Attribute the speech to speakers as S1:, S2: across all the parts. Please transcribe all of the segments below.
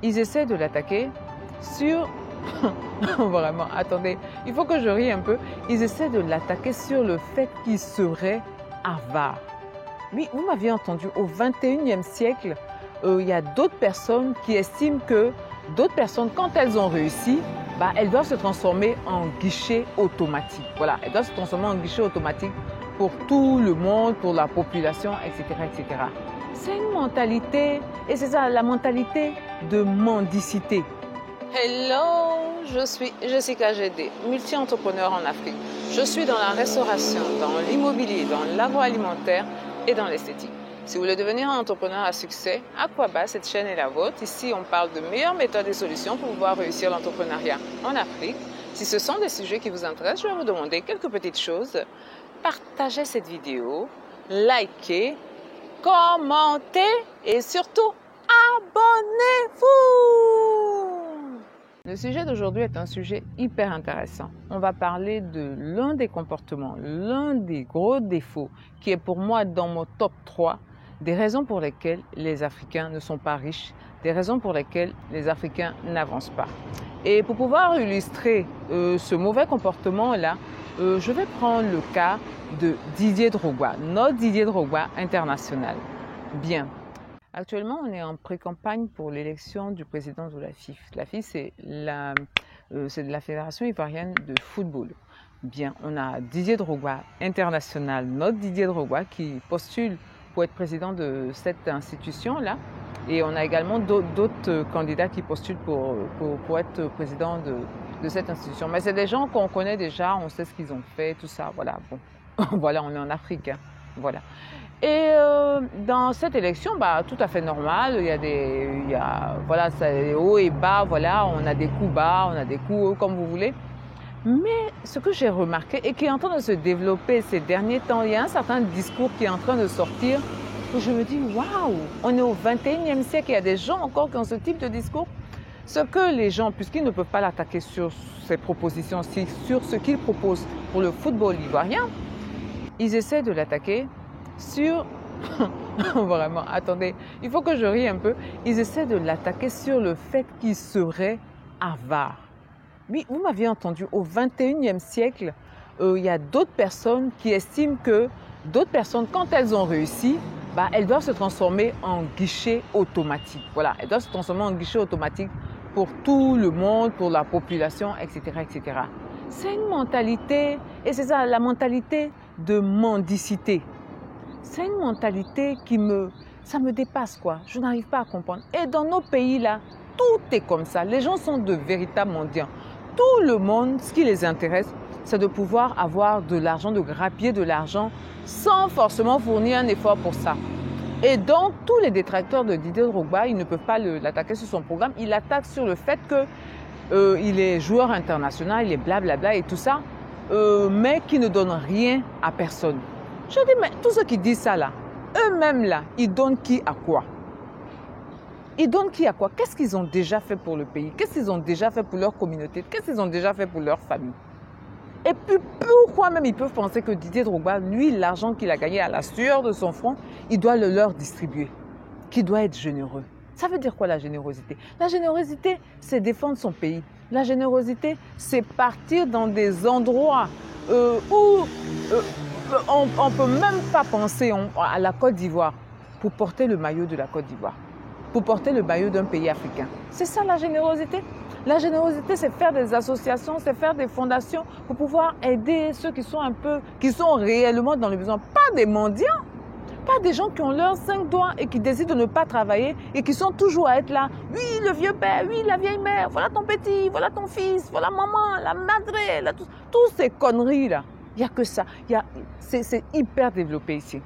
S1: ils essaient de l'attaquer sur... Vraiment, attendez, il faut que je rie un peu. Ils essaient de l'attaquer sur le fait qu'il serait avare. Oui, vous m'aviez entendu, au 21e siècle, il y a d'autres personnes qui estiment que d'autres personnes, quand elles ont réussi, elles doivent se transformer en guichet automatique. Voilà, elles doivent se transformer en guichet automatique pour tout le monde, pour la population, etc., etc. C'est une mentalité, et c'est ça, la mentalité de mendicité. Hello, je suis Jessica Gédé, multi-entrepreneur en Afrique. Je suis dans la restauration, dans l'immobilier, dans l'agroalimentaire et dans l'esthétique. Si vous voulez devenir un entrepreneur à succès, Aquaba, cette chaîne est la vôtre. Ici, on parle de meilleures méthodes et solutions pour pouvoir réussir l'entrepreneuriat en Afrique. Si ce sont des sujets qui vous intéressent, je vais vous demander quelques petites choses. Partagez cette vidéo, likez, commentez et surtout, abonnez-vous! Le sujet d'aujourd'hui est un sujet hyper intéressant. On va parler de l'un des comportements, l'un des gros défauts qui est pour moi dans mon top 3 des raisons pour lesquelles les Africains ne sont pas riches, des raisons pour lesquelles les Africains n'avancent pas. Et pour pouvoir illustrer ce mauvais comportement-là, je vais prendre le cas de Didier Drogba, notre Didier Drogba international. Bien. Actuellement, on est en pré-campagne pour l'élection du président de la FIF. La FIF, c'est la Fédération ivoirienne de football. Bien, on a Didier Drogba international, notre Didier Drogba qui postule pour être président de cette institution-là. Et on a également d'autres candidats qui postulent pour être président de cette institution. Mais c'est des gens qu'on connaît déjà, on sait ce qu'ils ont fait, tout ça. Voilà, bon. Voilà, on est en Afrique. Hein. Voilà. Et dans cette élection, tout à fait normal, voilà, c'est haut et bas, voilà, on a des coups bas, on a des coups hauts, comme vous voulez. Mais ce que j'ai remarqué et qui est en train de se développer ces derniers temps, il y a un certain discours qui est en train de sortir où je me dis, waouh, on est au 21e siècle, il y a des gens encore qui ont ce type de discours. Ce que les gens, puisqu'ils ne peuvent pas l'attaquer sur ses propositions, sur ce qu'il propose pour le football ivoirien, ils essaient de l'attaquer sur... Vraiment, attendez, il faut que je rie un peu. Ils essaient de l'attaquer sur le fait qu'il serait avare. Oui, vous m'aviez entendu, au 21e siècle, il y a d'autres personnes qui estiment que d'autres personnes, quand elles ont réussi, elles doivent se transformer en guichet automatique. Voilà, elles doivent se transformer en guichet automatique pour tout le monde, pour la population, etc., etc. C'est une mentalité, et c'est ça, la mentalité de mendicité. C'est une mentalité ça me dépasse quoi. Je n'arrive pas à comprendre. Et dans nos pays là, tout est comme ça. Les gens sont de véritables mendiants. Tout le monde, ce qui les intéresse, c'est de pouvoir avoir de l'argent, de grappiller de l'argent sans forcément fournir un effort pour ça. Et donc, tous les détracteurs de Didier Drogba, ils ne peuvent pas l'attaquer sur son programme. Ils l'attaquent sur le fait qu'il est joueur international, il est blablabla et tout ça, mais qui ne donne rien à personne. Je dis, mais tous ceux qui disent ça là, eux-mêmes là, ils donnent qui à quoi? Ils donnent qui à quoi? Qu'est-ce qu'ils ont déjà fait pour le pays? Qu'est-ce qu'ils ont déjà fait pour leur communauté? Qu'est-ce qu'ils ont déjà fait pour leur famille? Et puis pourquoi même ils peuvent penser que Didier Drogba, lui, l'argent qu'il a gagné à la sueur de son front, il doit le leur distribuer, qu'il doit être généreux? Ça veut dire quoi la générosité? La générosité, c'est défendre son pays. La générosité, c'est partir dans des endroits où on ne peut même pas penser à la Côte d'Ivoire pour porter le maillot de la Côte d'Ivoire, pour porter le maillot d'un pays africain. C'est ça la générosité. La générosité, c'est faire des associations, c'est faire des fondations pour pouvoir aider ceux qui sont réellement dans le besoin. Pas des mendiants, pas des gens qui ont leurs 5 doigts et qui décident de ne pas travailler et qui sont toujours à être là. Oui, le vieux père, oui, la vieille mère, voilà ton petit, voilà ton fils, voilà maman, la madre, toutes ces conneries-là. Il n'y a que ça. C'est hyper développé ici.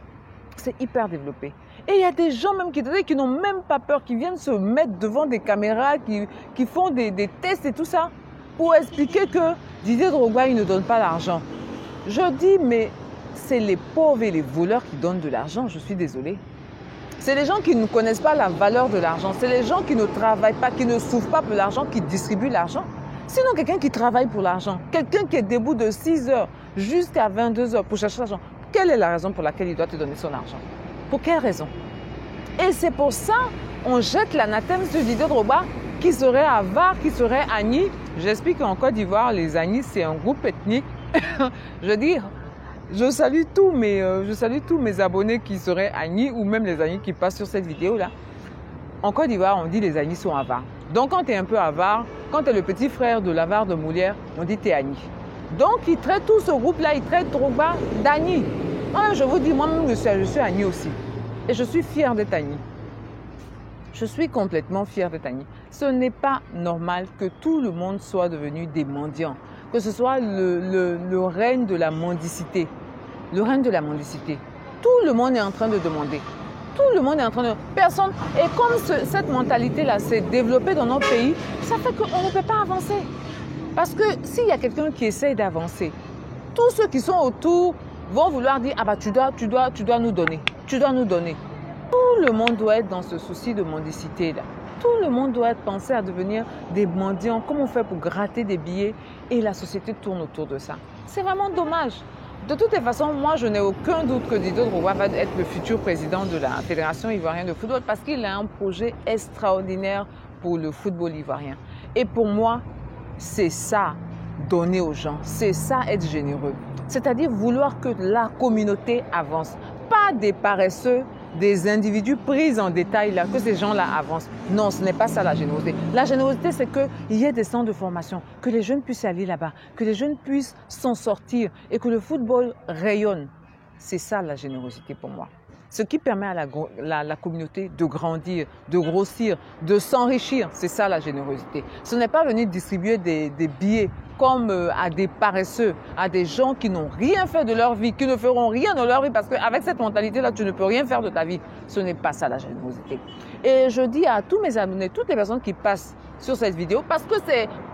S1: C'est hyper développé. Et il y a des gens même qui n'ont même pas peur, qui viennent se mettre devant des caméras, qui font des tests et tout ça, pour expliquer que Didier Drogba, il ne donne pas l'argent. Je dis, mais c'est les pauvres et les voleurs qui donnent de l'argent, je suis désolée. C'est les gens qui ne connaissent pas la valeur de l'argent. C'est les gens qui ne travaillent pas, qui ne souffrent pas pour l'argent, qui distribuent l'argent. Sinon, quelqu'un qui travaille pour l'argent, quelqu'un qui est debout de 6 heures jusqu'à 22 heures pour chercher l'argent, quelle est la raison pour laquelle il doit te donner son argent? Pour quelle raison? Et c'est pour ça qu'on jette l'anathème sur Didier Drogba qui seraient avares, qui seraient Agni. J'explique qu'en Côte d'Ivoire, les Agni, c'est un groupe ethnique. Je veux dire, je salue tous mes abonnés qui seraient Agni ou même les Agni qui passent sur cette vidéo-là. En Côte d'Ivoire, on dit les Agni sont avares. Donc quand tu es un peu avare, quand tu es le petit frère de l'avare de Molière, on dit tu es Agni. Donc ils traitent tout ce groupe-là, ils traitent Drogba d'Agni. Moi, je vous dis, moi-même, je suis Agni aussi. Et je suis fière d'être Agni. Je suis complètement fière d'être Agni. Ce n'est pas normal que tout le monde soit devenu des mendiants. Que ce soit le règne de la mendicité. Le règne de la mendicité. Tout le monde est en train de demander. Tout le monde est en train de... Personne... Et comme cette mentalité-là s'est développée dans nos pays, ça fait qu'on ne peut pas avancer. Parce que s'il y a quelqu'un qui essaye d'avancer, tous ceux qui sont autour vont vouloir dire « Ah bah tu dois nous donner. Tu dois nous donner. » Tout le monde doit être dans ce souci de mendicité-là. Tout le monde doit penser à devenir des mendiants. Comment on fait pour gratter des billets? Et la société tourne autour de ça. C'est vraiment dommage. De toutes les façons, moi, je n'ai aucun doute que Didier Drogba va être le futur président de la Fédération ivoirienne de football parce qu'il a un projet extraordinaire pour le football ivoirien. Et pour moi, c'est ça, donner aux gens. C'est ça, être généreux. C'est-à-dire vouloir que la communauté avance. Pas des paresseux, des individus pris en détail, là, que ces gens-là avancent. Non, ce n'est pas ça la générosité. La générosité, c'est qu'il y ait des centres de formation, que les jeunes puissent aller là-bas, que les jeunes puissent s'en sortir et que le football rayonne. C'est ça la générosité pour moi. Ce qui permet à la communauté de grandir, de grossir, de s'enrichir, c'est ça la générosité. Ce n'est pas venir distribuer des billets comme à des paresseux, à des gens qui n'ont rien fait de leur vie, qui ne feront rien de leur vie, parce qu'avec cette mentalité-là, tu ne peux rien faire de ta vie. Ce n'est pas ça la générosité. Et je dis à tous mes abonnés, toutes les personnes qui passent sur cette vidéo, parce que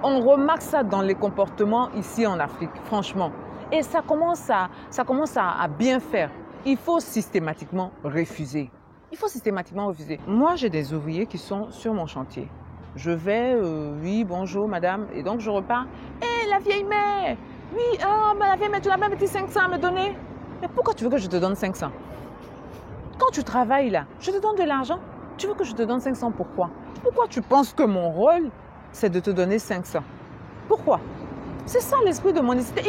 S1: on remarque ça dans les comportements ici en Afrique, franchement. Et ça commence à bien faire. Il faut systématiquement refuser. Il faut systématiquement refuser. Moi, j'ai des ouvriers qui sont sur mon chantier. Je vais, oui, bonjour madame, et donc je repars. Hé, la vieille mère, oui, la vieille mère, tu n'as pas petit 500 à me donner. Mais pourquoi tu veux que je te donne 500? Quand tu travailles là, je te donne de l'argent. Tu veux que je te donne 500, pourquoi? Pourquoi tu penses que mon rôle, c'est de te donner 500? Pourquoi? C'est ça l'esprit de mendicité.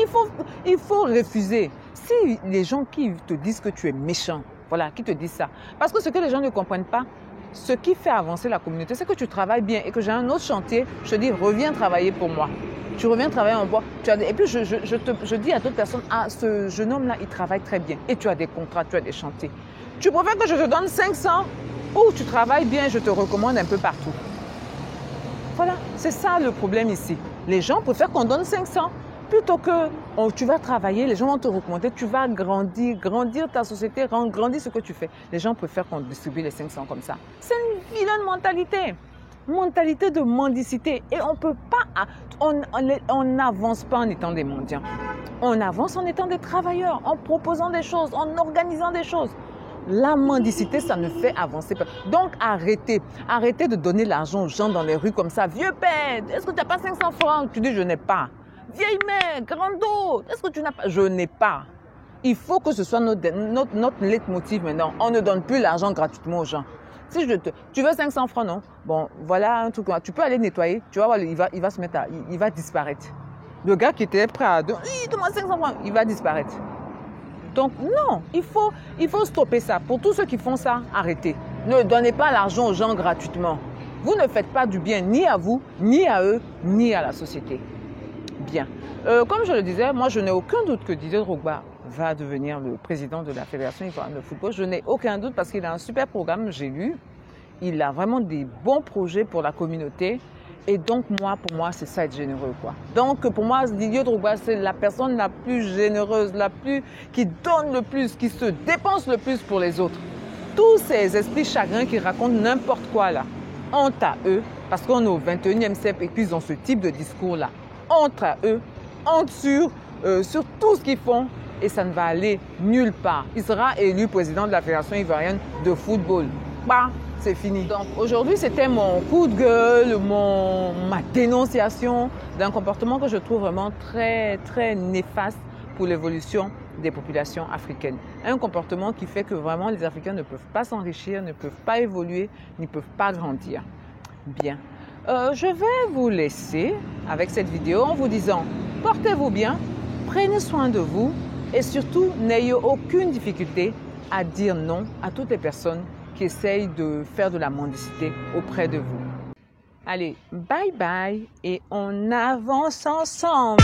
S1: Il faut refuser. Si les gens qui te disent que tu es méchant, voilà, qui te disent ça. Parce que ce que les gens ne comprennent pas, ce qui fait avancer la communauté, c'est que tu travailles bien et que j'ai un autre chantier, je te dis, reviens travailler pour moi. Tu reviens travailler en bois. Et puis, je dis à d'autres personnes, ah, ce jeune homme-là, il travaille très bien. Et tu as des contrats, tu as des chantiers. Tu préfères que je te donne 500 ou tu travailles bien, je te recommande un peu partout. Voilà, c'est ça le problème ici. Les gens préfèrent qu'on donne 500 plutôt que tu vas travailler, les gens vont te recommander, tu vas grandir ta société, grandir ce que tu fais. Les gens préfèrent qu'on distribue les 500 comme ça. C'est une vilaine mentalité de mendicité. Et on peut pas, on n'avance pas en étant des mendiants. On avance en étant des travailleurs, en proposant des choses, en organisant des choses. La mendicité, ça ne fait avancer pas. Donc, arrêtez de donner l'argent aux gens dans les rues comme ça. Vieux père, est-ce que tu n'as pas 500 francs? Tu dis, je n'ai pas. Vieille mère, grando, est-ce que tu n'as pas? Je n'ai pas. Il faut que ce soit notre leitmotiv maintenant. On ne donne plus l'argent gratuitement aux gens. Si tu veux 500 francs, non? Bon, voilà un truc. Tu peux aller nettoyer. Tu vas voir, il va se mettre il va disparaître. Le gars qui était prêt à donner, donne-moi 500 francs, il va disparaître. Donc non, il faut stopper ça. Pour tous ceux qui font ça, arrêtez. Ne donnez pas l'argent aux gens gratuitement. Vous ne faites pas du bien ni à vous, ni à eux, ni à la société. Bien. Comme je le disais, moi je n'ai aucun doute que Didier Drogba va devenir le président de la Fédération ivoirienne de football. Je n'ai aucun doute parce qu'il a un super programme, j'ai lu. Il a vraiment des bons projets pour la communauté. Et donc, pour moi, c'est ça être généreux, quoi. Donc, pour moi, Didier Drogba, c'est la personne la plus généreuse, qui donne le plus, qui se dépense le plus pour les autres. Tous ces esprits chagrins qui racontent n'importe quoi, là, honte à eux, parce qu'on est au 21e siècle et puis ils ont ce type de discours-là. Honte à eux, honte sur tout ce qu'ils font et ça ne va aller nulle part. Il sera élu président de la Fédération ivoirienne de football. Bah, c'est fini. Donc aujourd'hui, c'était mon coup de gueule, ma dénonciation d'un comportement que je trouve vraiment très, très néfaste pour l'évolution des populations africaines. Un comportement qui fait que vraiment les Africains ne peuvent pas s'enrichir, ne peuvent pas évoluer, ne peuvent pas grandir. Bien. Je vais vous laisser avec cette vidéo en vous disant portez-vous bien, prenez soin de vous et surtout n'ayez aucune difficulté à dire non à toutes les personnes qui essayent de faire de la mendicité auprès de vous. Allez, bye bye et on avance ensemble.